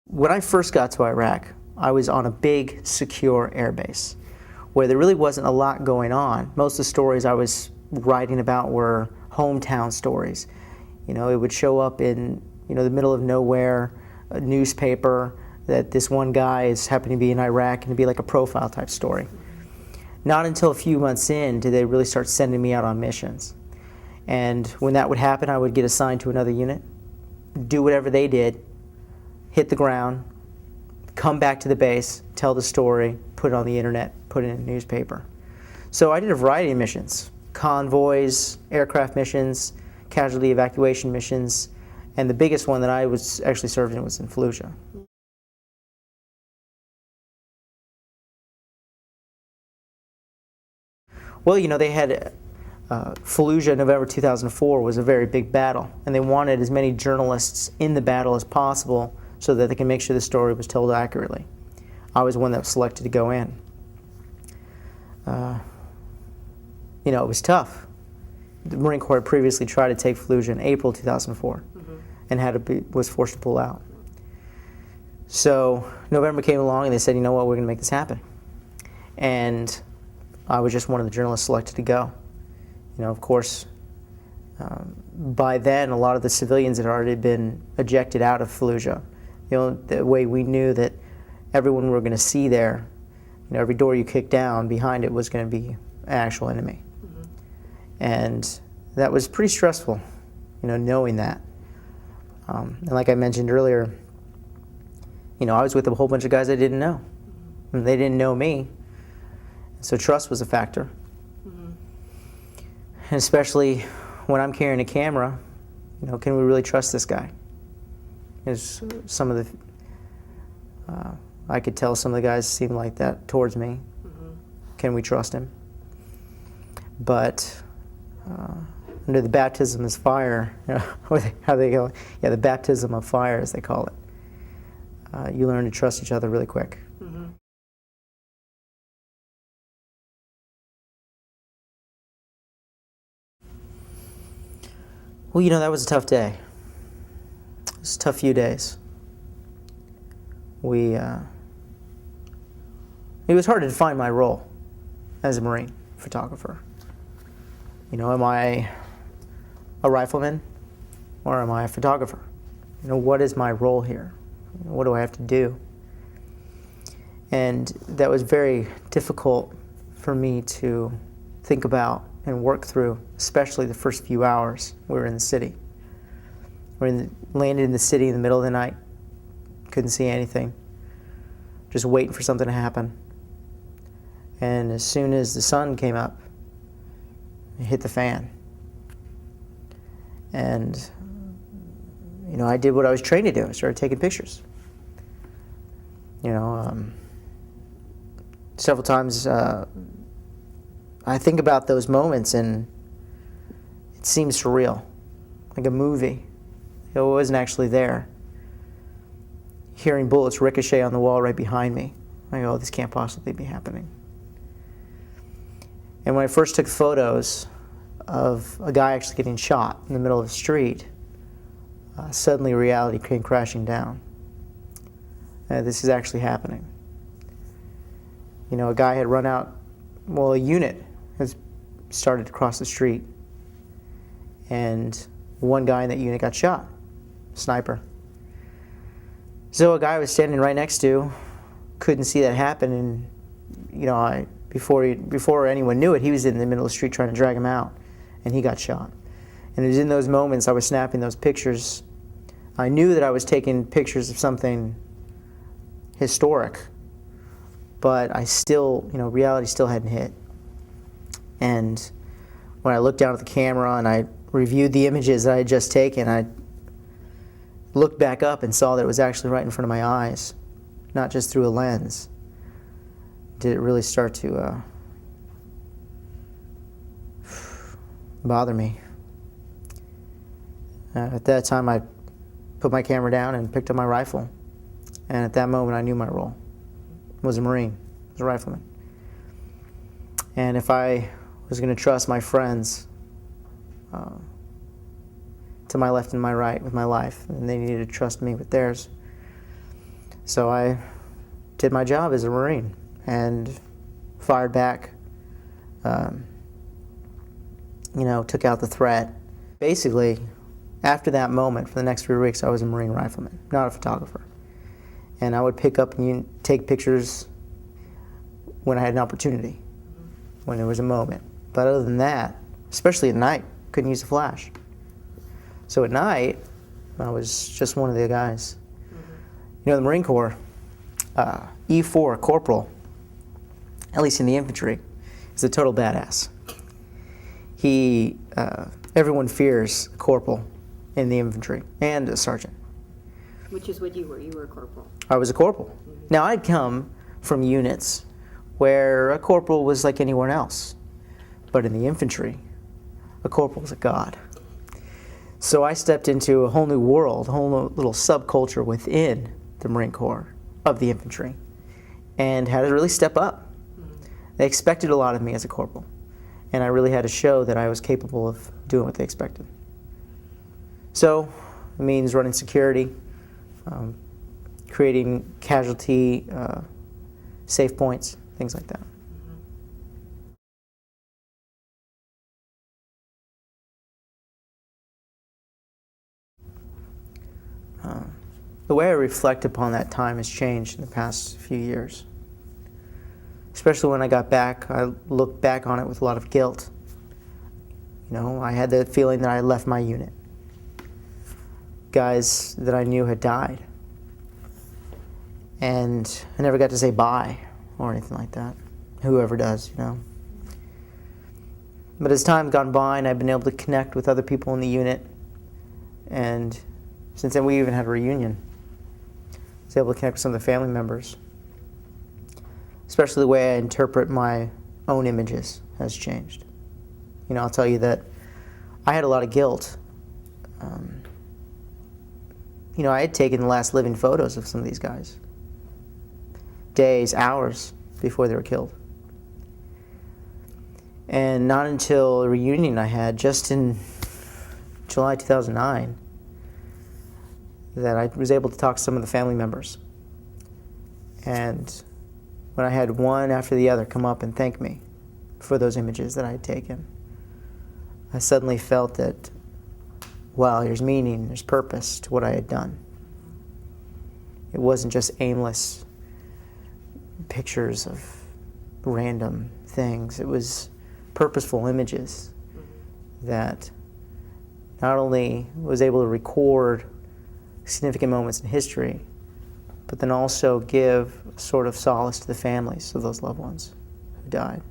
When I first got to Iraq, I was on a big, secure airbase where there really wasn't a lot going on. Most of the stories I was writing about were hometown stories. It would show up in, the middle of nowhere, a newspaper, that this one guy is happening to be in Iraq, and it'd be like a profile type story. Not until a few months in did they really start sending me out on missions. And when that would happen, I would get assigned to another unit, do whatever they did, hit the ground, come back to the base, tell the story, put it on the internet, put it in a newspaper. So I did a variety of missions: convoys, aircraft missions, casualty evacuation missions, and the biggest one that I was actually served in was in Fallujah. Well, they had Fallujah, November 2004, was a very big battle, and they wanted as many journalists in the battle as possible so that they can make sure the story was told accurately. I was one that was selected to go in. It was tough. The Marine Corps had previously tried to take Fallujah in April 2004 and was forced to pull out. So November came along and they said, you know what, we're going to make this happen. And I was just one of the journalists selected to go. Of course, by then a lot of the civilians had already been ejected out of Fallujah. The way we knew that everyone we were going to see there, every door you kicked down, behind it was going to be an actual enemy. And that was pretty stressful, knowing that. And like I mentioned earlier, I was with a whole bunch of guys I didn't know. And they didn't know me. So trust was a factor. And especially when I'm carrying a camera, can we really trust this guy? Because some of the, I could tell some of the guys seemed like that towards me. Can we trust him? But under the baptism is fire, how they go, the baptism of fire, as they call it. You learn to trust each other really quick. Well, that was a tough day. It was a tough few days. It was hard to define my role as a Marine photographer. Am I a rifleman or am I a photographer? What is my role here? What do I have to do? And that was very difficult for me to think about and work through, especially the first few hours we were in the city. Landed in the city in the middle of the night, couldn't see anything, just waiting for something to happen. And as soon as the sun came up, it hit the fan. And, I did what I was trained to do. I started taking pictures. Several times I think about those moments and it seems surreal, like a movie. It wasn't actually there. Hearing bullets ricochet on the wall right behind me, I go, oh, this can't possibly be happening. And when I first took photos of a guy actually getting shot in the middle of the street, suddenly reality came crashing down. This is actually happening. A guy had run out, a unit has started to cross the street, and one guy in that unit got shot, sniper. So a guy I was standing right next to couldn't see that happen, and before anyone knew it, he was in the middle of the street trying to drag him out, and he got shot. And it was in those moments I was snapping those pictures. I knew that I was taking pictures of something historic, but I still, reality still hadn't hit. And when I looked down at the camera and I reviewed the images that I had just taken, I looked back up and saw that it was actually right in front of my eyes, not just through a lens. Did it really start to bother me? At that time, I put my camera down and picked up my rifle. And at that moment, I knew my role. I was a Marine. I was a rifleman. And if I was going to trust my friends to my left and my right with my life, then they needed to trust me with theirs. So I did my job as a Marine and fired back, took out the threat. Basically, after that moment, for the next 3 weeks, I was a Marine rifleman, not a photographer. And I would pick up and take pictures when I had an opportunity, when there was a moment. But other than that, especially at night, couldn't use a flash. So at night, I was just one of the guys. The Marine Corps, E4 corporal, at least in the infantry, is a total badass. Everyone fears a corporal in the infantry and a sergeant. Which is what you were. You were a corporal. I was a corporal. Now, I'd come from units where a corporal was like anyone else. But in the infantry, a corporal was a god. So I stepped into a whole new world, a whole little subculture within the Marine Corps of the infantry, and had to really step up. They expected a lot of me as a corporal, and I really had to show that I was capable of doing what they expected. So it means running security, creating casualty safe points, things like that. The way I reflect upon that time has changed in the past few years. Especially when I got back, I looked back on it with a lot of guilt. I had the feeling that I left my unit. Guys that I knew had died. And I never got to say bye or anything like that. Whoever does, But as time's gone by and I've been able to connect with other people in the unit, and since then we even had a reunion. I was able to connect with some of the family members. Especially the way I interpret my own images has changed. I'll tell you that I had a lot of guilt. I had taken the last living photos of some of these guys. Days, hours before they were killed. And not until a reunion I had just in July 2009 that I was able to talk to some of the family members. And when I had one after the other come up and thank me for those images that I had taken, I suddenly felt that, wow, there's meaning, there's purpose to what I had done. It wasn't just aimless pictures of random things. It was purposeful images that not only was able to record significant moments in history, but then also give sort of solace to the families of those loved ones who died.